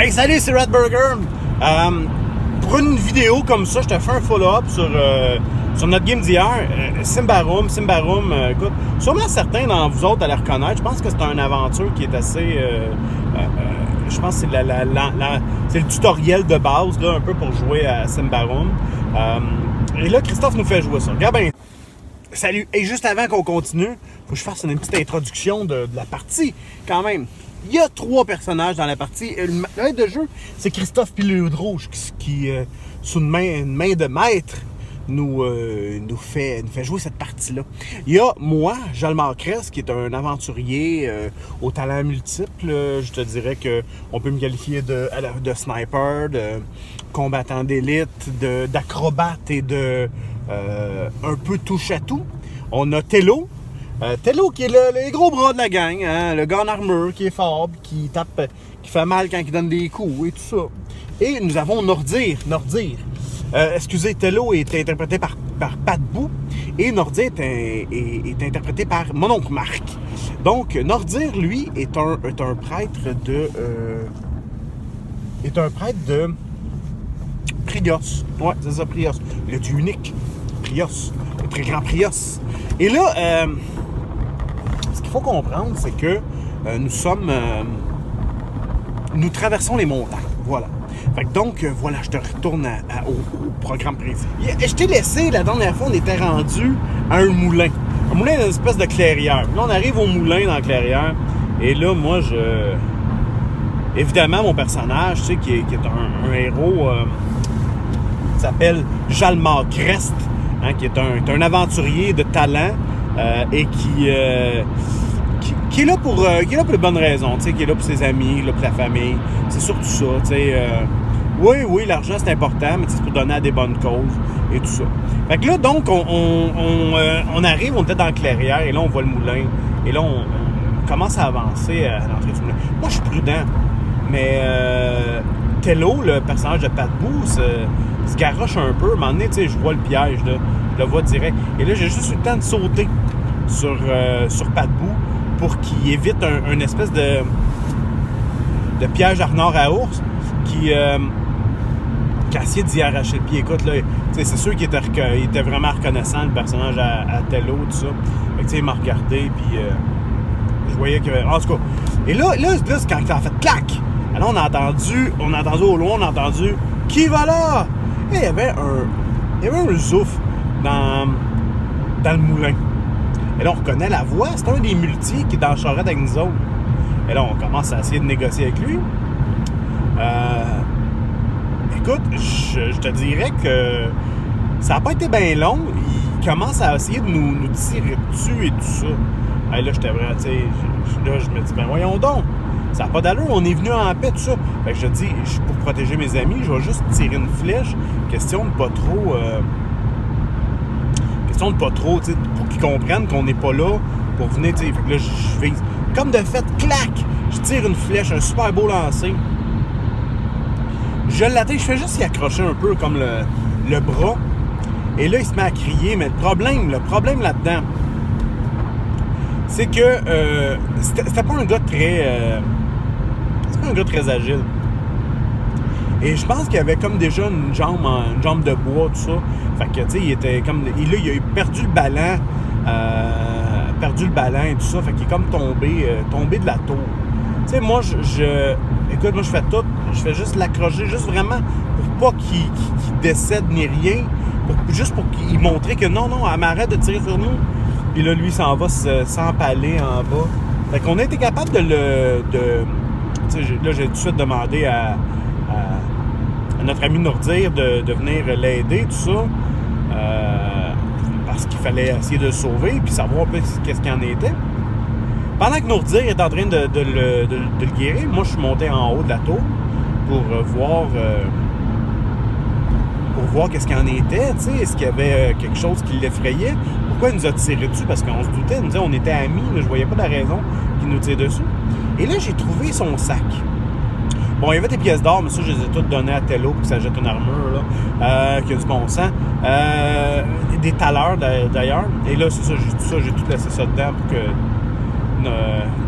Hey, salut, c'est Red Burger. Pour une vidéo comme ça, je te fais un follow-up sur notre game d'hier. Symbaroum, écoute, sûrement certains d'entre vous autres allez reconnaître. Je pense que c'est une aventure qui est assez... je pense que c'est le tutoriel de base, là, un peu pour jouer à Symbaroum. Et là, Christophe nous fait jouer ça. Regarde bien. Salut. Et juste avant qu'on continue, faut que je fasse une petite introduction de la partie, quand même. Il y a 3 personnages dans la partie. Le maître de jeu, c'est Christophe Pileux-Rouge qui sous une main de maître, nous fait jouer cette partie-là. Il y a moi, Jalmar Crest, qui est un aventurier aux talents multiples. Je te dirais qu'on peut me qualifier de sniper, de combattant d'élite, d'acrobate et de un peu touche-à-tout. On a Tello. Tello qui est le gros bras de la gang, hein? Le gars en armure qui est fort, qui tape, qui fait mal quand il donne des coups et tout ça. Et nous avons Nordir. Excusez, Tello est interprété par Pat Bou et Nordir est interprété par mon oncle Marc. Donc Nordir, lui, est un prêtre de Prios. Ouais, c'est ça, Prios. Le dieu unique. Prios. Le très grand Prios. Et là, ce qu'il faut comprendre, c'est que nous traversons les montagnes. Voilà. Fait que donc, voilà, je te retourne au programme précis. Je t'ai laissé, la dernière fois, on était rendu à un moulin. Un moulin dans une espèce de clairière. Là, on arrive au moulin dans la clairière. Et là, moi, évidemment, mon personnage, tu sais, qui est un héros, s'appelle Jalmar Crest, hein, qui est un aventurier de talent et qui est là pour les bonnes raisons, tu sais, qui est là pour ses amis, là pour la famille. C'est surtout ça, tu sais. Oui, l'argent c'est important, mais c'est pour donner à des bonnes causes et tout ça. Fait que là, donc, on arrive, on était dans la clairière et là, on voit le moulin. Et là, on commence à avancer à l'entrée du moulin. Moi, je suis prudent, mais Tello, le personnage de Pat Bou, se garoche un peu. À un moment donné, tu sais, je vois le piège, là. Je le vois direct. Et là, j'ai juste eu le temps de sauter sur Pat Bou pour qu'il évite un espèce de piège à renard à ours qui a essayé d'y arracher le pied. Écoute, là, c'est sûr qu'il était vraiment reconnaissant, le personnage à Tello, tout ça. Fait que, il m'a regardé, puis je voyais qu'il y avait... En tout cas, et là c'est quand ça a fait clac! Alors, on a entendu au loin, on a entendu « Qui va là? » Et il y avait un zouf dans le moulin. Et là, on reconnaît la voix. C'est un des multis qui est dans la charrette avec nous autres. Et là, on commence à essayer de négocier avec lui. Écoute, je te dirais que ça n'a pas été bien long. Il commence à essayer de nous tirer dessus et tout ça. Et là, j'étais vraiment, tu sais, là, je me dis, ben voyons donc. Ça n'a pas d'allure, on est venu en paix, tout ça. Fait que je dis, pour protéger mes amis, je vais juste tirer une flèche. Question de pas trop, tu sais, pour qu'ils comprennent qu'on n'est pas là pour venir, tu sais. Fait que là, je vise. Comme de fait, clac! Je tire une flèche, un super beau lancer. Je l'atteins, je fais juste y accrocher un peu comme le bras. Et là, il se met à crier. Mais le problème là-dedans, c'est que c'était pas un gars très... c'est pas un gars très agile. Et je pense qu'il avait comme déjà une jambe de bois, tout ça. Fait que, tu sais, il était comme... Et là, il a perdu le ballon et tout ça. Fait qu'il est comme tombé de la tour. Tu sais, moi, écoute, moi, je fais tout. Je fais juste l'accrocher, juste vraiment pour pas qu'il décède ni rien. Juste pour qu'il montrer que non, elle m'arrête de tirer sur nous. Puis là, lui, s'en va s'empaler en bas. Fait qu'on a été capable tu sais, là, j'ai tout de suite demandé à notre ami Nordir de venir l'aider, tout ça. Parce qu'il fallait essayer de le sauver puis savoir un peu qu'est-ce qu'il en était. Pendant que Nordir est en train de le guérir, moi, je suis monté en haut de la tour pour voir qu'est-ce qu'il en était, tu sais, est-ce qu'il y avait quelque chose qui l'effrayait. Pourquoi il nous a tiré dessus? Parce qu'on se doutait, il nous disait on était amis, là, je voyais pas la raison qu'il nous tire dessus. Et là, j'ai trouvé son sac. Bon, il y avait des pièces d'or, mais ça, je les ai toutes données à Tello pour que ça jette une armure, là, qui a du bon sens. Des taleurs, d'ailleurs. Et là, c'est ça, j'ai tout laissé ça dedans pour que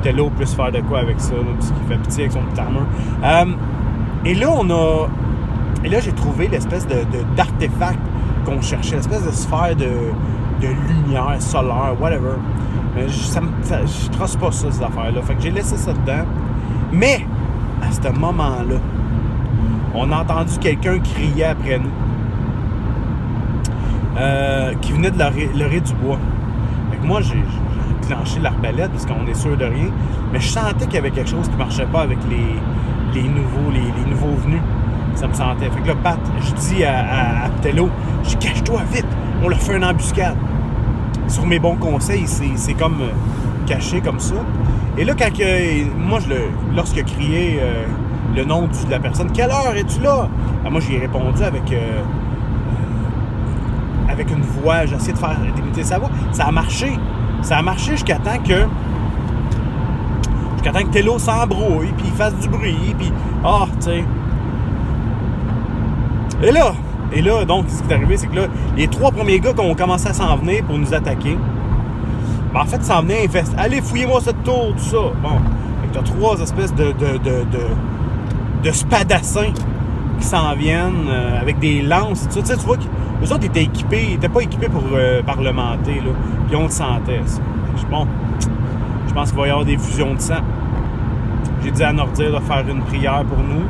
Tello puisse faire de quoi avec ça, là, parce qu'il fait pitié avec son petite armure. Et là, j'ai trouvé l'espèce d'artefact qu'on cherchait, l'espèce de sphère de lumière solaire, whatever. Je trosse pas ça, ces affaires-là. Fait que j'ai laissé ça dedans. Mais, à ce moment-là, on a entendu quelqu'un crier après nous. Qui venait de leurrer du bois. Fait que moi, j'ai clenché l'arbalète parce qu'on est sûr de rien. Mais je sentais qu'il y avait quelque chose qui marchait pas avec les nouveaux venus. Ça me sentait. Fait que là, Pat, je dis à Tello, je dis, cache-toi vite, on leur fait une embuscade. Sur mes bons conseils, c'est comme caché comme ça. Et là, lorsque il a crié le nom de la personne, quelle heure es-tu là? Ben, moi, j'y ai répondu avec une voix, j'ai essayé de faire imiter sa voix. Ça a marché. Ça a marché jusqu'à temps que Tello s'embrouille, puis il fasse du bruit, puis tu sais. Et là, donc, ce qui est arrivé, c'est que là, les 3 premiers gars qui ont commencé à s'en venir pour nous attaquer, ben, en fait, s'en venaient, ils faisaient « Allez, fouillez-moi cette tour, tout ça. » Bon, fait que t'as 3 espèces de spadassins qui s'en viennent avec des lances. Tu sais, tu vois qu'eux autres étaient équipés, ils n'étaient pas équipés pour parlementer, là. Puis on le sentait, ça. Bon, je pense qu'il va y avoir des fusions de sang. J'ai dit à Nordir de faire une prière pour nous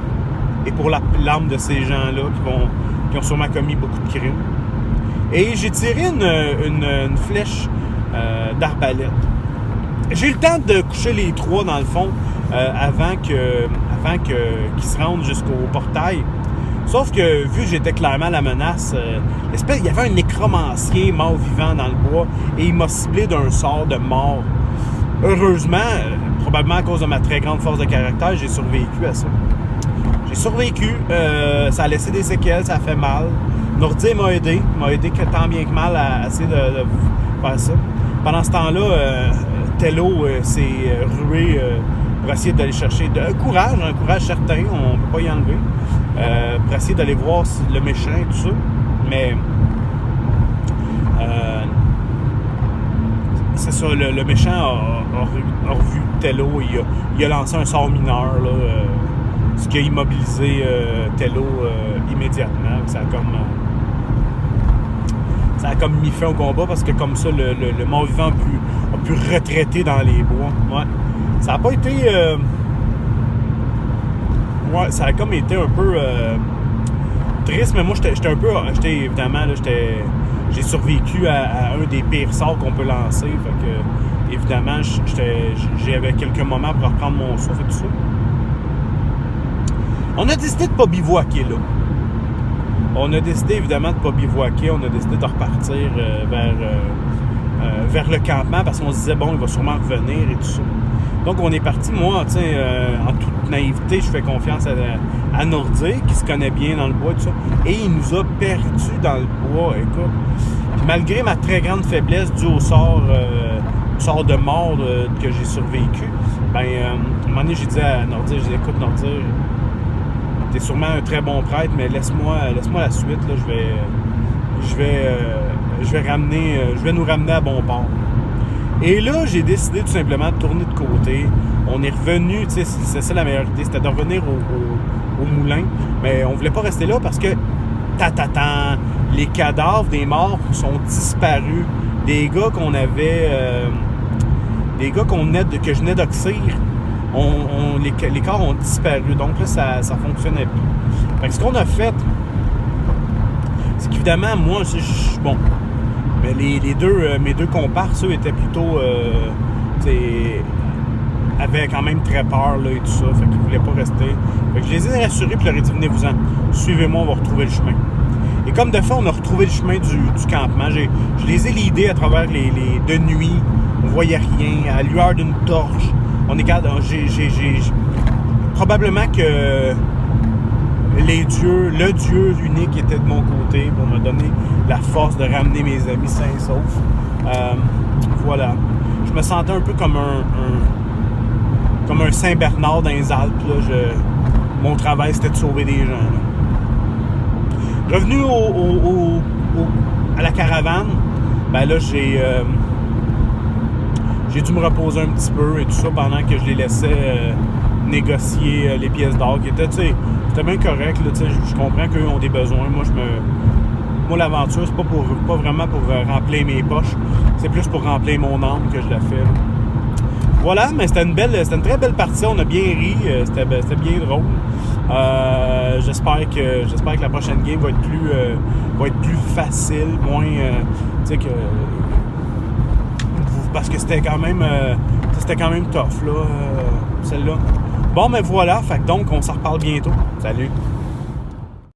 et pour l'âme de ces gens-là qui ont sûrement commis beaucoup de crimes. Et j'ai tiré une flèche d'arbalète. J'ai eu le temps de coucher les 3 dans le fond avant qu'ils se rendent jusqu'au portail. Sauf que, vu que j'étais clairement la menace, il y avait un nécromancier mort-vivant dans le bois et il m'a ciblé d'un sort de mort. Heureusement, probablement à cause de ma très grande force de caractère, j'ai survécu à ça. J'ai survécu, ça a laissé des séquelles, ça a fait mal. Nordir m'a aidé tant bien que mal à essayer de faire ça. Pendant ce temps-là, Tello s'est rué pour essayer d'aller chercher un courage certain, on ne peut pas y enlever, pour essayer d'aller voir le méchant et tout ça. Mais c'est ça, le méchant a revu Tello, il a lancé un sort mineur, là, ce qui a immobilisé Tello immédiatement. Ça a comme mis fin au combat parce que comme ça, le mort-vivant a pu retraiter dans les bois. Ouais. Ça a pas été... ça a comme été un peu triste, mais moi, évidemment, là, j'ai survécu à un des pires sorts qu'on peut lancer. Fait que, évidemment, j'avais quelques moments pour reprendre mon souffle et tout ça. On a décidé de ne pas bivouaquer là. On a décidé évidemment de ne pas bivouaquer. On a décidé de repartir vers le campement parce qu'on se disait, bon, il va sûrement revenir et tout ça. Donc, on est parti. Moi, tu sais, en toute naïveté, je fais confiance à Nordir, qui se connaît bien dans le bois et tout ça. Et il nous a perdus dans le bois, écoute. Puis, malgré ma très grande faiblesse due au sort de mort que j'ai survécu, ben, à un moment donné, j'ai dit à Nordir, écoute, Nordir, t'es sûrement un très bon prêtre, mais laisse-moi la suite, là, je vais nous ramener à bon port. Et là, j'ai décidé tout simplement de tourner de côté. On est revenu, tu sais, c'est ça la meilleure idée, c'était de revenir au moulin. Mais on voulait pas rester là parce que, les cadavres des morts sont disparus. Des gars que je venais d'oxyre, les corps ont disparu. Donc là, ça fonctionnait plus. Fait que ce qu'on a fait, c'est qu'évidemment, moi, bon... Mais mes deux comparses, eux, étaient plutôt, avaient quand même très peur, là, et tout ça. Fait qu'ils voulaient pas rester. Fait que je les ai rassurés, puis je leur ai dit, venez-vous-en. Suivez-moi, on va retrouver le chemin. Et comme de fait, on a retrouvé le chemin du campement. Je les ai guidés à travers de nuit. On voyait rien. À la lueur d'une torche. Probablement que le Dieu unique était de mon côté pour me donner la force de ramener mes amis sains et saufs. Voilà. Je me sentais un peu comme un Saint-Bernard dans les Alpes. Là. Mon travail, c'était de sauver des gens. Là. Revenu à la caravane, ben là, j'ai dû me reposer un petit peu et tout ça pendant que je les laissais négocier les pièces d'or qui étaient, tu sais, c'était bien correct, là, tu sais, je comprends qu'eux ont des besoins. Moi, l'aventure, c'est pas vraiment pour remplir mes poches, c'est plus pour remplir mon âme que je la fais, là. Voilà, mais c'était une très belle partie, on a bien ri, c'était bien drôle. J'espère que la prochaine game va être plus facile, moins, tu sais, que parce que c'était quand même tough, là, celle-là. Bon, mais voilà, fait que donc, on s'en reparle bientôt. Salut!